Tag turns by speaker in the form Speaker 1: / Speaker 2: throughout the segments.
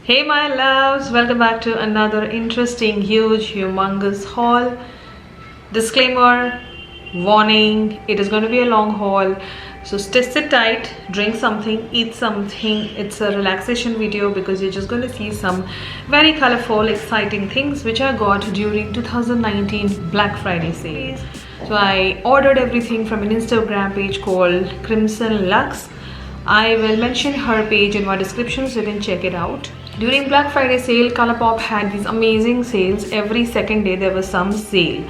Speaker 1: Hey my loves, welcome back to another interesting, huge, humongous haul. Disclaimer, warning, it is going to be a long haul. So sit tight, drink something, eat something. It's a relaxation video because you're just going to see some very colorful, exciting things which I got during 2019 Black Friday sale. So I ordered everything from an Instagram page called Crimson Lux. I will mention her page in my description so you can check it out. During Black Friday sale, Colourpop had these amazing sales. Every second day there was some sale,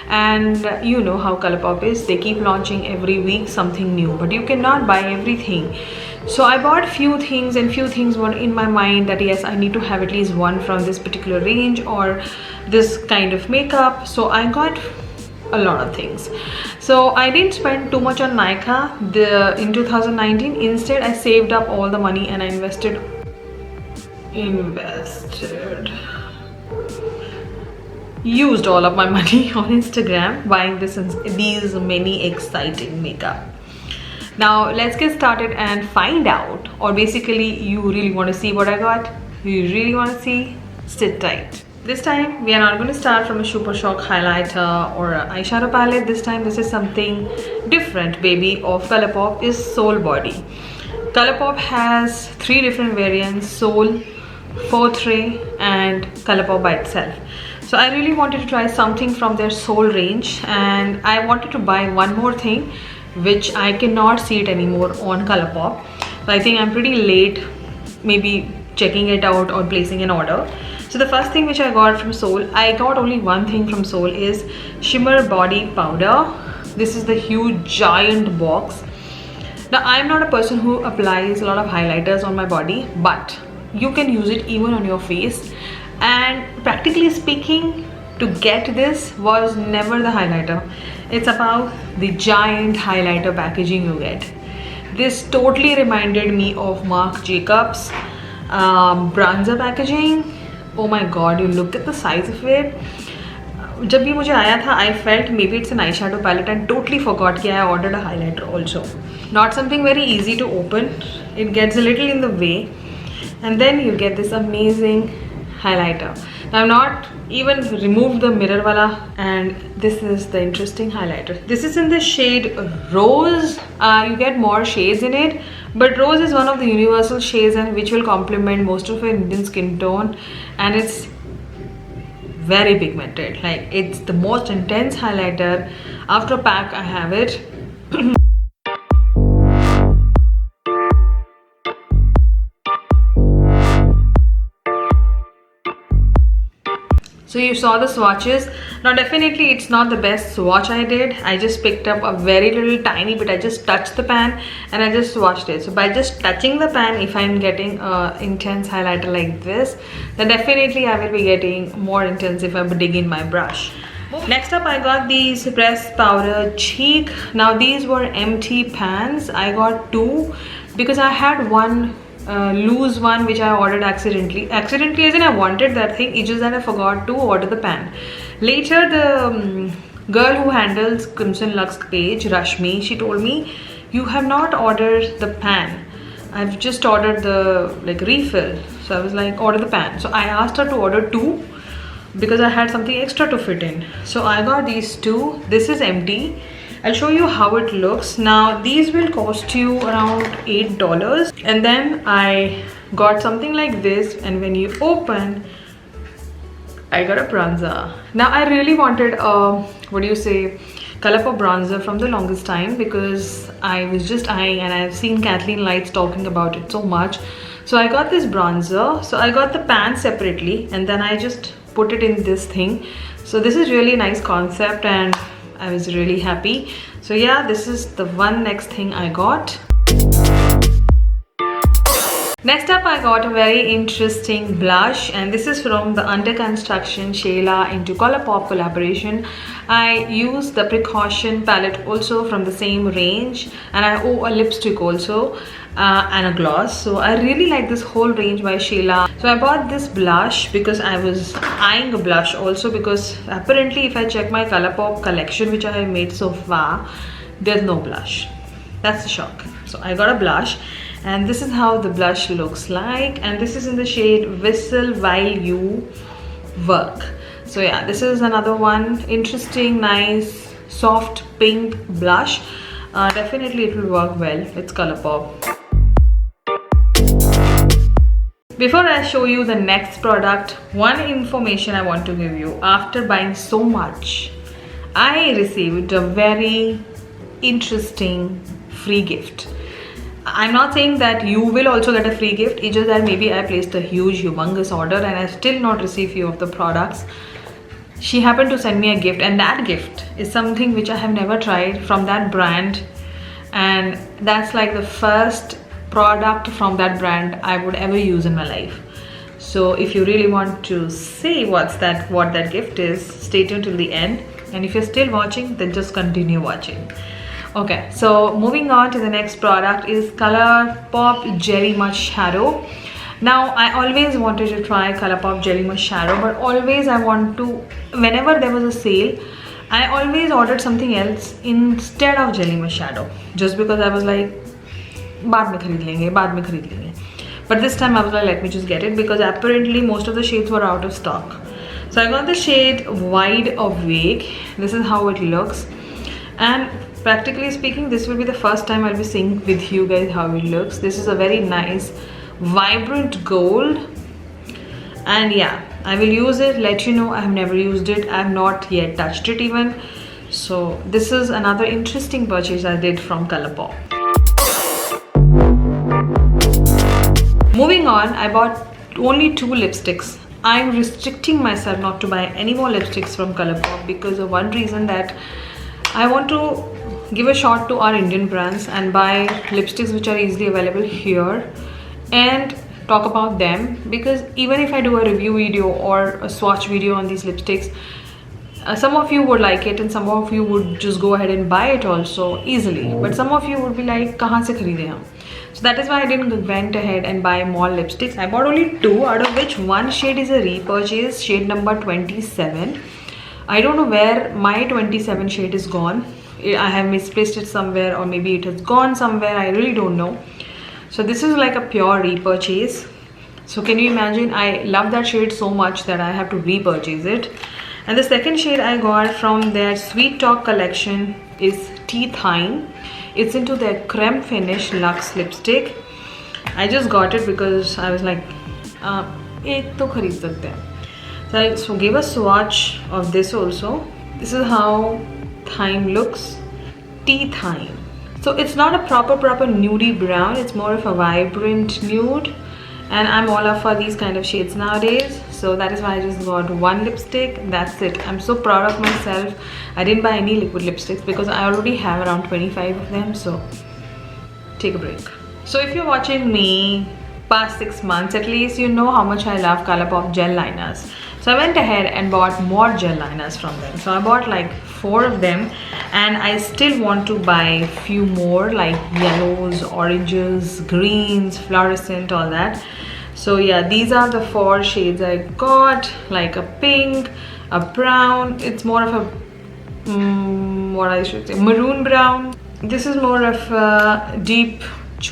Speaker 1: and you know how Colourpop is, they keep launching every week something new, but you cannot buy everything. So I bought few things, and few things were in my mind that yes, I need to have at least one from this particular range or this kind of makeup. So I got a lot of things. So I didn't spend too much on Nika in 2019. Instead, I saved up all the money and I invested used all of my money on Instagram buying these many exciting makeup. Now let's get started and find out, or basically you really want to see what I got, you really want to see, sit tight. This time we are not going to start from a Super Shock highlighter or an eyeshadow palette. This time this is something different, baby, of Colourpop, is Soul Body. Colourpop has three different variants: Soul, Portrait and Colourpop by itself. So I really wanted to try something from their Soul range, and I wanted to buy one more thing which I cannot see it anymore on Colourpop. So I think I'm pretty late maybe checking it out or placing an order. So the first thing which I got from Soul, I got only one thing from Soul, is Shimmer Body Powder. This is the huge giant box. Now I'm not a person who applies a lot of highlighters on my body, but you can use it even on your face, and practically speaking, to get this was never the highlighter. It's about the giant highlighter packaging you get. This totally reminded me of Marc Jacobs bronzer packaging. Oh my god, you look at the size of it. जब भी मुझे आया था, I felt maybe it's an eyeshadow palette and totally forgot that I ordered a highlighter also. Not something very easy to open. It gets a little in the way. And then you get this amazing highlighter. Now I've not even removed the mirror wala, and this is the interesting highlighter. This is in the shade Rose. You get more shades in it, but Rose is one of the universal shades and which will complement most of your Indian skin tone, and it's very pigmented. Like, it's the most intense highlighter. After a pack I have it. So you saw the swatches. Now definitely it's not the best swatch I did. I just picked up a very little tiny bit. I just touched the pan and I just swatched it. So by just touching the pan, if I'm getting intense highlighter like this, then definitely I will be getting more intense if I dig in my brush. Next up I got these pressed powder cheek. Now these were empty pans. I got two because I had one loose one which I ordered accidentally as in I wanted that thing, it's just that I forgot to order the pan. Later the girl who handles Crimson Lux page, Rashmi, she told me, you have not ordered the pan, I've just ordered the refill. So I was like, order the pan. So I asked her to order two because I had something extra to fit in. So I got these two. This is empty. I'll show you how it looks. Now these will cost you around $8, and then I got something like this, and when you open, I got a bronzer. Now I really wanted a Colourpop bronzer from the longest time because I was just eyeing, and I've seen Kathleen Lights talking about it so much. So I got this bronzer. So I got the pan separately and then I just put it in this thing. So this is really nice concept and I was really happy. So yeah, this is the next thing I got. Next up I got a very interesting blush, and this is from the Under Construction Shayla into Colourpop collaboration. I used the Precaution palette also from the same range, and I owe a lipstick also and a gloss. So I really like this whole range by Shayla. So I bought this blush because I was eyeing a blush also, because apparently if I check my Colourpop collection which I have made so far, there's no blush. That's a shock. So I got a blush. and this is how the blush looks like, and this is in the shade Whistle While You Work. So yeah, this is another one, interesting, nice, soft pink blush. Definitely it will work well. It's Colourpop. Before I show you the next product, one information I want to give you. After buying so much, I received a very interesting free gift. I'm not saying that you will also get a free gift, it's just that maybe I placed a huge humongous order and I still not received few of the products. She happened to send me a gift, and that gift is something which I have never tried from that brand, and that's like the first product from that brand I would ever use in my life. So if you really want to see what that gift is, stay tuned till the end, and if you're still watching, then just continue watching. Okay, so moving on to the next product is Colourpop Jelly Mush Shadow. Now I always wanted to try Colourpop Jelly Mush Shadow, but always I want to, whenever there was a sale, I always ordered something else instead of Jelly Mush Shadow, just because I was like, बाद में खरीद लेंगे. But this time I was like, let me just get it, because apparently most of the shades were out of stock. So I got the shade Wide Awake. This is how it looks, and practically speaking, this will be the first time I'll be seeing with you guys how it looks. This is a very nice vibrant gold, and yeah, I will use it, let you know. I have never used it, I have not yet touched it even. So this is another interesting purchase I did from Colourpop. Moving on, I bought only 2 lipsticks. I'm restricting myself not to buy any more lipsticks from Colourpop because of one reason, that I want to give a shot to our Indian brands and buy lipsticks which are easily available here and talk about them, because even if I do a review video or a swatch video on these lipsticks, some of you would like it and some of you would just go ahead and buy it also easily, but some of you would be like, kahan se kharide hum? So that is why I didn't went ahead and buy more lipsticks. I bought only 2, out of which one shade is a repurchase, shade number 27. I don't know where my 27 shade is gone. I have misplaced it somewhere, or maybe it has gone somewhere, I really don't know. So this is like a pure repurchase. So can you imagine, I love that shade so much that I have to repurchase it. And the second shade I got from their Sweet Talk collection is Tea Thyme. It's into their creme finish luxe lipstick. I just got it because I was like, ek to khareed sakte hain. So I so gave a swatch of this also. This is how thyme looks. Tea Thyme. So it's not a proper nudie brown, it's more of a vibrant nude, and I'm all up for these kind of shades nowadays. So that is why I just got 1 lipstick. That's it. I'm so proud of myself. I didn't buy any liquid lipsticks because I already have around 25 of them, so take a break. So if you're watching me past 6 months at least, you know how much I love Colourpop gel liners. So I went ahead and bought more gel liners from them. So I bought like 4 of them, and I still want to buy few more, like yellows, oranges, greens, fluorescent, all that. So yeah, these are the 4 shades I got, like a pink, a brown, it's more of a what I should say, maroon brown. This is more of a deep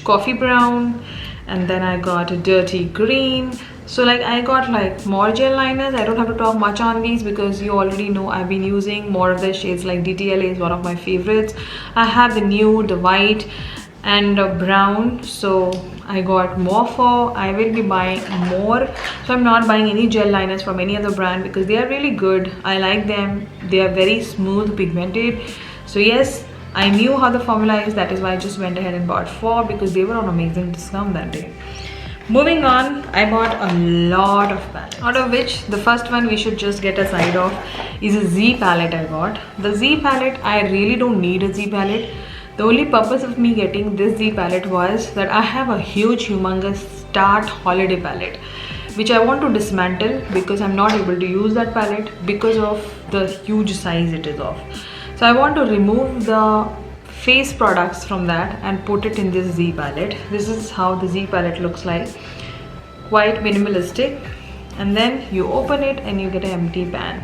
Speaker 1: coffee brown, and then I got a dirty green. So like I got like more gel liners. I don't have to talk much on these because you already know I've been using more of the shades, like DTLA is one of my favorites. I have the nude, the white, and the brown. So I got more for, I will be buying more. So I'm not buying any gel liners from any other brand because they are really good. I like them. They are very smooth, pigmented. So yes, I knew how the formula is. That is why I just went ahead and bought 4 because they were on amazing discount that day. Moving on, I bought a lot of palettes, out of which the first one we should just get a side of is a Z palette I got. The Z palette, I really don't need a Z palette. The only purpose of me getting this Z palette was that I have a huge humongous Start holiday palette which I want to dismantle because I'm not able to use that palette because of the huge size it is of. So I want to remove the face products from that and put it in this Z palette. This is how the Z palette looks like, quite minimalistic, and then you open it and you get an empty pan.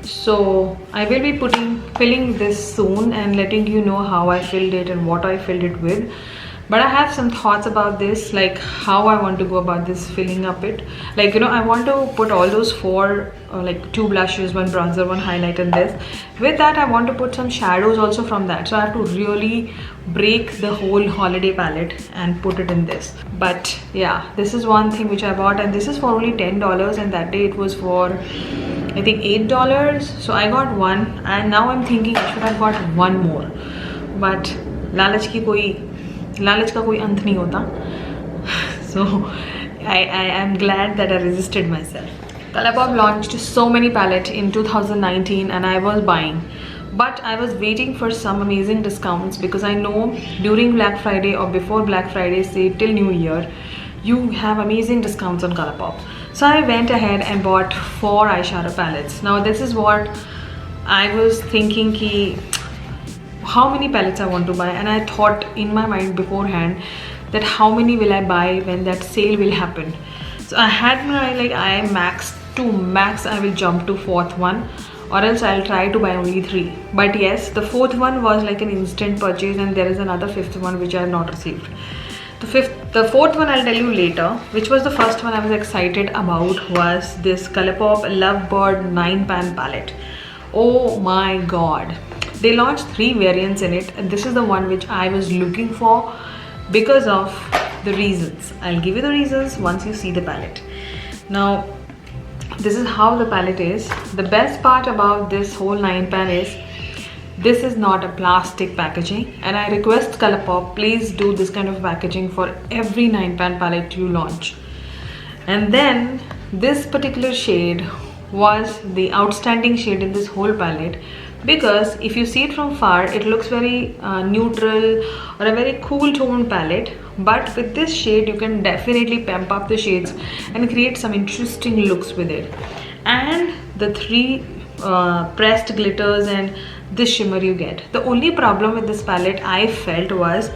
Speaker 1: So I will be filling this soon and letting you know how I filled it and what I filled it with. But I have some thoughts about this, like how I want to go about this filling up it. Like, you know, I want to put all those four like 2 blushes, 1 bronzer, 1 highlight in this. With that I want to put some shadows also from that, so I have to really break the whole holiday palette and put it in this. But yeah, this is one thing which I bought, and this is for only $10, and that day it was for I think $8. So I got one, and now I'm thinking I should have got one more, but लालच का कोई अंत नहीं होता. So I am glad that I resisted myself. Colourpop launched so many palettes in 2019 and I was buying, but I was waiting for some amazing discounts because I know during Black Friday or before Black Friday, say till New Year, you have amazing discounts on Colourpop. So I went ahead and bought 4 eyeshadow palettes. Now this is what I was thinking ki how many palettes I want to buy, and I thought in my mind beforehand that how many will I buy when that sale will happen. So I had my like I max I will jump to 4th one, or else I'll try to buy only 3. But yes, the 4th one was like an instant purchase, and there is another 5th one which I have not received. The 4th one I'll tell you later. Which was the first one I was excited about was this Colourpop Lovebird 9-pan palette. Oh my god. They launched 3 variants in it, and this is the one which I was looking for because of the reasons. I'll give you the reasons once you see the palette. Now, this is how the palette is. The best part about this whole 9-pan is this is not a plastic packaging, and I request Colourpop, please do this kind of packaging for every 9-pan palette you launch. And then this particular shade was the outstanding shade in this whole palette, because if you see it from far it looks very neutral or a very cool tone palette, but with this shade you can definitely pamp up the shades and create some interesting looks with it. And the 3 pressed glitters and this shimmer you get. The only problem with this palette I felt was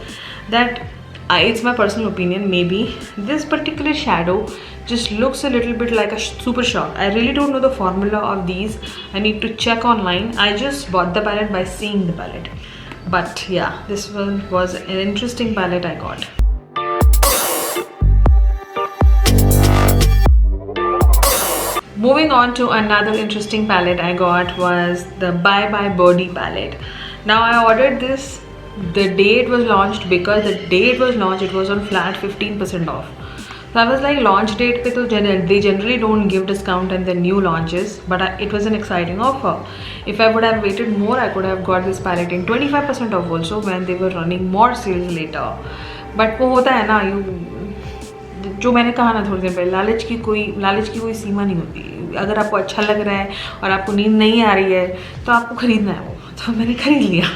Speaker 1: that it's my personal opinion, maybe this particular shadow just looks a little bit like a super shock. I really don't know the formula of these. I need to check online. I just bought the palette by seeing the palette. But yeah, this one was an interesting palette I got. Moving on to another interesting palette I got was the Bye Bye Birdie palette. Now I ordered this the day it was launched, because the day it was launched it was on flat 15% off. So I was like, launch date pe to they generally don't give discount and the new launches, but it was an exciting offer. If I would have waited more, I could have got this palette in 25% off also when they were running more sales later. But वो होता है ना, जो मैंने कहा ना थोड़ी देर पहले, लालच की कोई सीमा नहीं होती. अगर आपको अच्छा लग रहा है और आपको नींद नहीं आ रही है तो आपको खरीदना है वो, तो मैंने खरीद लिया.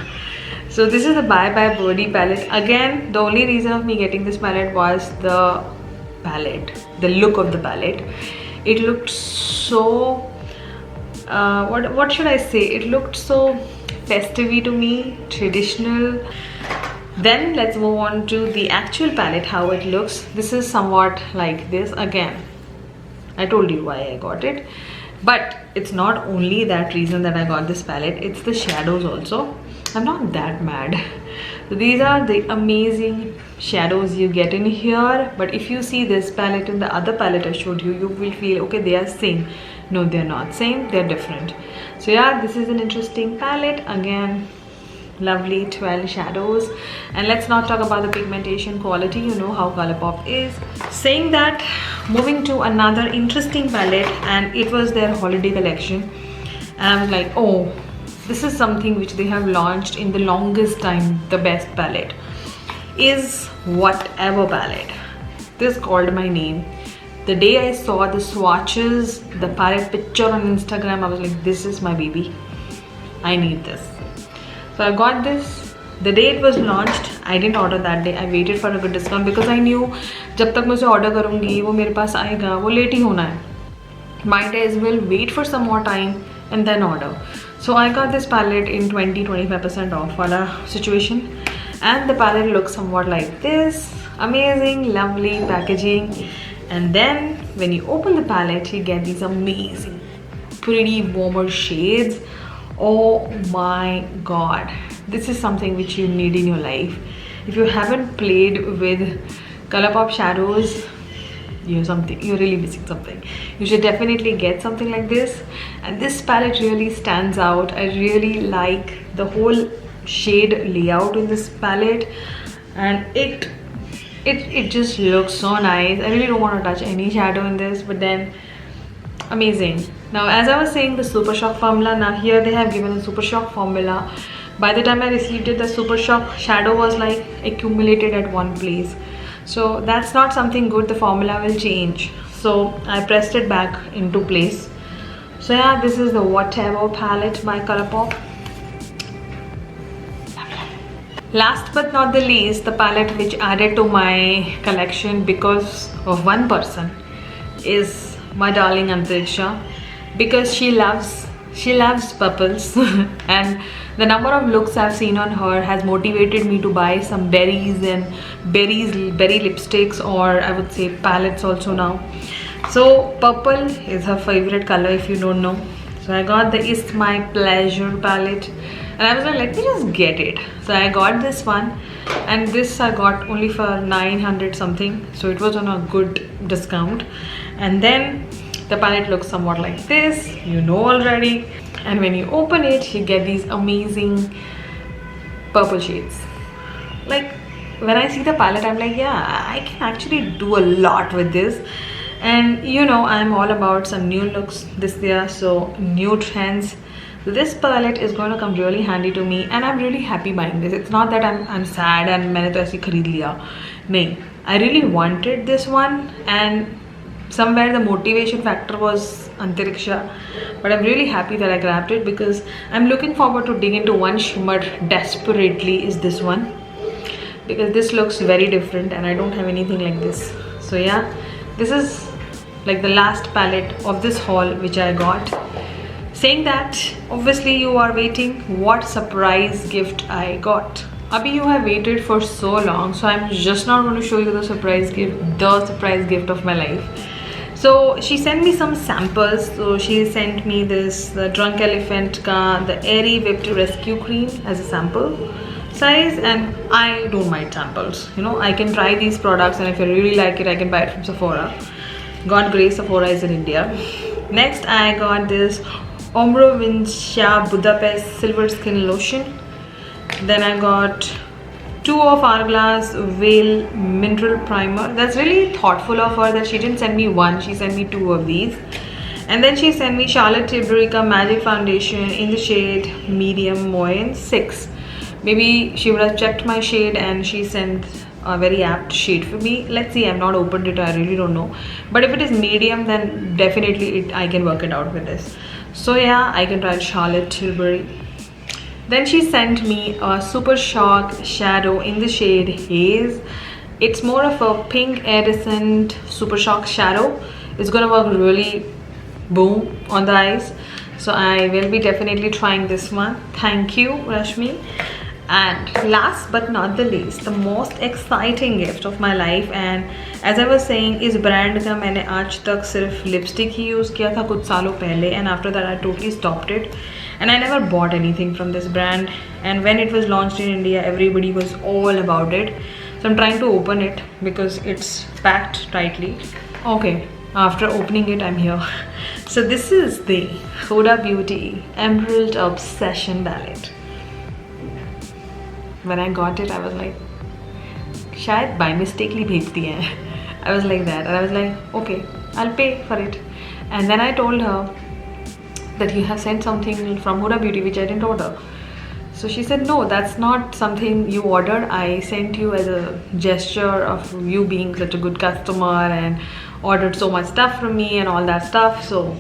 Speaker 1: So this is the Bye Bye Birdie palette. Again, the only reason of me getting this palette was the palette, the look of the palette. It looked so what should I say, it looked so festive to me, traditional. Then let's move on to the actual palette, how it looks. This is somewhat like this. Again, I told you why I got it, but it's not only that reason that I got this palette, it's the shadows also. I'm not that mad. So these are the amazing shadows you get in here, but if you see this palette and the other palette I showed you, you will feel okay, they are same. No, they're not same, they're different. So yeah, this is an interesting palette. Again, lovely 12 shadows. And let's not talk about the pigmentation quality, you know how Colourpop is. Saying that, moving to another interesting palette, and it was their holiday collection, and I was like, oh, this is something which they have launched in the longest time. The best palette is whatever palette. This called my name. The day I saw the swatches, the palette picture on Instagram, I was like, this is my baby, I need this. So I got this the day it was launched. I didn't order that day, I waited for a good discount because I knew जब तक मैं उसे order करूँगी वो मेरे पास आएगा, वो late ही होना है. Might as well wait for some more time and then order. So I got this palette in 20-25% off wala situation, and the palette looks somewhat like this. Amazing, lovely packaging. And then when you open the palette, you get these amazing, pretty warmer shades. Oh my god, this is something which you need in your life. If you haven't played with Colourpop shadows, you're really missing something. You should definitely get something like this. And this palette really stands out. I really like the whole shade layout in this palette, and it just looks so nice. I really don't want to touch any shadow in this, but then amazing. Now, as I was saying, the Super Shock formula, now here they have given a Super Shock formula. By the time I received it, the Super Shock shadow was like accumulated at one place. So that's not something good. The formula will change. So I pressed it back into place. So yeah, this is the Whatever palette by Colourpop. Last but not the least, the palette which added to my collection because of one person is my darling Antariksha, because she loves purples and the number of looks I've seen on her has motivated me to buy some berries and berry lipsticks, or I would say palettes also now. So purple is her favorite color, if you don't know. So I got the It's My Pleasure palette and I was like, let me just get it. So I got this one, and this I got only for 900 something, so it was on a good discount. And then the palette looks somewhat like this, you know already. And when you open it, you get these amazing purple shades. Like, when I see the palette, I'm like, yeah, I can actually do a lot with this. And you know, I'm all about some new looks this year, so new trends. So this palette is going to come really handy to me, and I'm really happy buying this. It's not that I'm sad and मैंने तो ऐसे खरीद लिया. नहीं, I really wanted this one, and somewhere the motivation factor was Antariksha, but I'm really happy that I grabbed it because I'm looking forward to dig into one shimmer desperately, is this one, because this looks very different and I don't have anything like this. So yeah, this is like the last palette of this haul which I got. Saying that, obviously you are waiting what surprise gift I got. Abhi, you have waited for so long, so I'm just not going to show you the surprise gift of my life. So she sent me some samples. So she sent me this, the Drunk Elephant ka, the Airy Whipped Rescue Cream as a sample size, and I don't mind samples. You know, I can try these products, and if I really like it, I can buy it from Sephora. God grace, Sephora is in India. Next, I got this Ombre Vincia Budapest Silver Skin Lotion. Then I got two of Hourglass Veil Mineral Primer. That's really thoughtful of her that she didn't send me one, she sent me two of these. And then she sent me Charlotte Tilbury Magic Foundation in the shade Medium Moyen 6. Maybe she would have checked my shade and she sent a very apt shade for me. Let's see, I've not opened it, I really don't know. But if it is medium, then definitely I can work it out with this. So yeah, I can try Charlotte Tilbury. Then she sent me a Super Shock shadow in the shade Haze. It's more of a pink iridescent Super Shock shadow. It's gonna work really boom on the eyes. So I will be definitely trying this one. Thank you, Rashmi. And last but not the least, the most exciting gift of my life, and as I was saying, इस brand का मैंने आज तक सिर्फ lipstick ही use किया था कुछ सालों पहले, and after that I totally stopped it, and I never bought anything from this brand. And when it was launched in India, everybody was all about it. So I'm trying to open it because it's packed tightly. Okay, after opening it, I'm here. So this is the Huda Beauty Emerald Obsession palette. When I got it, I was like, शायद by mistakenly भेज दिया है. I was like that, and I was like, okay, I'll pay for it. And then I told her that you have sent something from Huda Beauty which I didn't order. So she said, no, that's not something you ordered. I sent you as a gesture of you being such a good customer and ordered so much stuff from me and all that stuff. So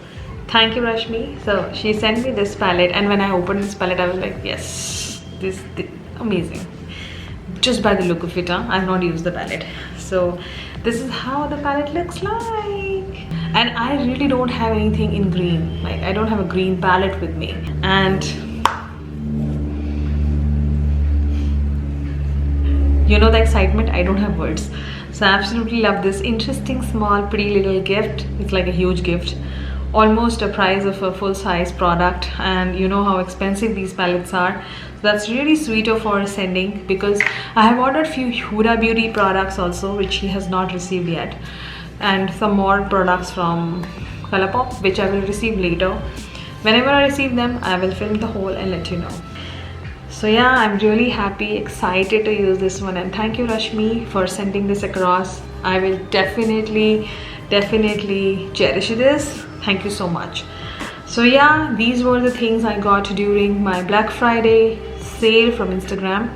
Speaker 1: thank you, Rashmi. So she sent me this palette, and when I opened this palette, I was like, yes, this amazing. Just by the look of it, I've not used the palette. So this is how the palette looks like. And I really don't have anything in green. Like, I don't have a green palette with me. And you know the excitement, I don't have words. So I absolutely love this interesting, small, pretty little gift. It's like a huge gift. almost a price of a full-size product, and you know how expensive these palettes are. That's really sweet of her sending, because I have ordered few Huda Beauty products also which she has not received yet, and some more products from Colourpop which I will receive later. Whenever I receive them, I will film the haul and let you know. So yeah, I'm really happy, excited to use this one, and thank you Rashmi for sending this across. I will definitely cherish this. Thank you so much. So yeah, these were the things I got during my Black Friday sale from Instagram.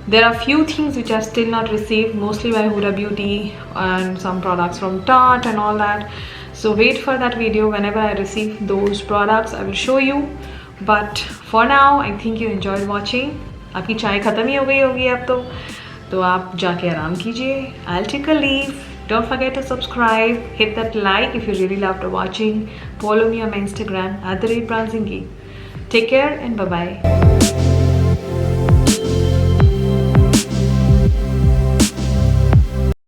Speaker 1: There are few things which I've still not received, mostly by Huda Beauty and some products from Tarte and all that. So wait for that video. Whenever I receive those products, I will show you. But for now, I think you enjoyed watching. आपकी चाय खत्म ही हो गई होगी अब तो आप जाके आराम कीजिए. I'll take a leave. Don't forget to subscribe. Hit that like if you really loved watching. Follow me on my Instagram @BrownsingGee. Take care and bye bye.